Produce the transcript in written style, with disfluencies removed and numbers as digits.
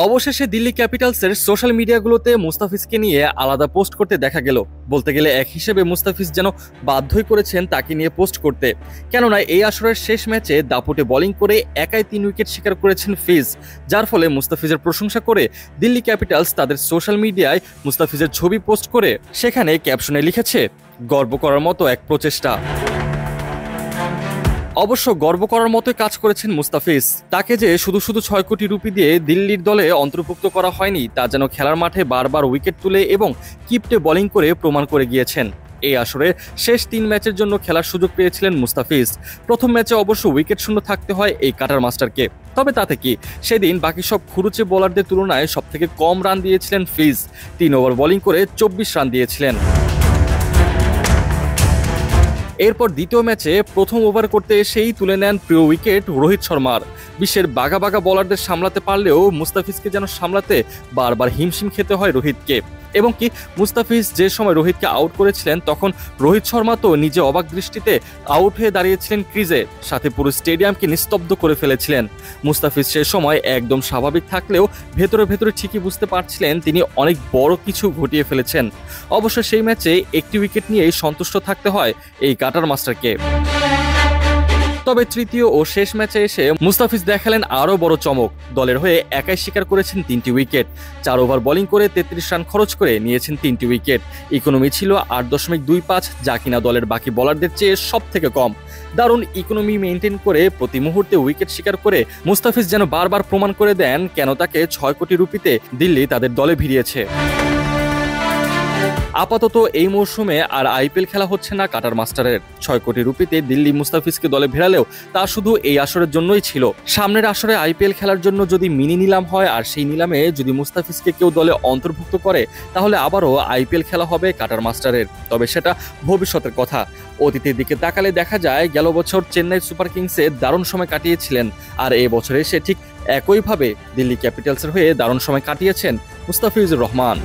অবশেষে দিল্লি ক্যাপিটালসের সোশ্যাল মিডিয়াগুলোতে মুস্তাফিজকে নিয়ে আলাদা পোস্ট করতে দেখা গেল। বলতে গেলে এক হিসেবে মুস্তাফিজ যেন বাধ্যই করেছেন তাকে নিয়ে পোস্ট করতে, কেননা এই আসরের শেষ ম্যাচে দাপুটে বোলিং করে একাই 3 উইকেট শিকার করেছেন ফিজ, যার ফলে মুস্তাফিজের প্রশংসা করে দিল্লি ক্যাপিটালস তাদের সোশ্যাল মিডিয়ায় মুস্তাফিজের ছবি পোস্ট করে সেখানে ক্যাপশনে লিখেছে, গর্ব করার মতো এক প্রচেষ্টা। অবশ্য গর্ব করার মতোই কাজ করেছেন মুস্তাফিজ। তাকে যে শুধু 6 কোটি রুপি দিয়ে দিল্লির দলে অন্তর্ভুক্ত করা হয়নি, তা যেন খেলার মাঠে বারবার উইকেট তুলে এবং কিপটে বোলিং করে প্রমাণ করে গিয়েছেন। এই আসরে শেষ 3 ম্যাচের জন্য খেলার সুযোগ পেয়েছিলেন মুস্তাফিজ। প্রথম ম্যাচে অবশ্য উইকেট শূন্য থাকতে হয় এই কাটার মাস্টারকে, তবে তাতে কি, সেদিন বাকি সব খুরুচে বোলারদের তুলনায় সবথেকে কম রান দিয়েছিলেন ফিজ। 3 ওভার বোলিং করে 24 রান দিয়েছিলেন। এরপর দ্বিতীয় ম্যাচে প্রথম ওভার করতে এসেই তুলে নেন প্রিয় উইকেট রোহিত শর্মার। বিশ্বের বাঘা বাঘা বোলারদের সামলাতে পারলেও মুস্তাফিজকে যেন সামলাতে বারবার হিমশিম খেতে হয় রোহিতকে। এবং কি, মুস্তাফিজ যে সময় রোহিতকে আউট করেছিলেন তখন রোহিত শর্মা তো নিজে অবাক দৃষ্টিতে আউট হয়ে দাঁড়িয়েছিলেন ক্রিজে, সাথে পুরো স্টেডিয়ামকে নিস্তব্ধ করে ফেলেছিলেন। মুস্তাফিজ সে সময় একদম স্বাভাবিক থাকলেও ভেতরে ভেতরে ঠিকই বুঝতে পারছিলেন তিনি অনেক বড় কিছু ঘটিয়ে ফেলেছেন। অবশ্য সেই ম্যাচে একটি উইকেট নিয়েই সন্তুষ্ট থাকতে হয় এই কাটার মাস্টারকে। তবে তৃতীয় ও শেষ ম্যাচে এসে মুস্তাফিজ দেখালেন আরও বড় চমক। দলের হয়ে একাই শিকার করেছেন 3টি উইকেট। 4 ওভার বোলিং করে 33 রান খরচ করে নিয়েছেন 3টি উইকেট। ইকোনমি ছিল 8.25, যা কিনা দলের বাকি বোলারদের চেয়ে সব থেকে কম। দারুণ ইকোনমি মেনটেন করে প্রতি মুহূর্তে উইকেট শিকার করে মুস্তাফিজ যেন বারবার প্রমাণ করে দেন কেন তাকে 6 কোটি রুপিতে দিল্লি তাদের দলে ভিড়িয়েছে। আপাতত এই মৌসুমে আর আইপিএল খেলা হচ্ছে না কাটার মাস্টারের। 6 কোটি রুপিতে দিল্লি মুস্তাফিজকে দলে ভেড়ালেও তা শুধু এই আসরের জন্যই ছিল। সামনের আসরে আইপিএল খেলার জন্য যদি মিনি নিলাম হয় আর সেই নিলামে যদি মুস্তাফিজকে কেউ দলে অন্তর্ভুক্ত করে, তাহলে আবারও আইপিএল খেলা হবে কাটার মাস্টারের। তবে সেটা ভবিষ্যতের কথা। অতীতের দিকে তাকালে দেখা যায় গেল বছর চেন্নাই সুপার কিংসে দারুণ সময় কাটিয়েছিলেন, আর এই বছরে সে ঠিক একইভাবে দিল্লি ক্যাপিটালসের হয়ে দারুণ সময় কাটিয়েছেন মুস্তাফিজুর রহমান।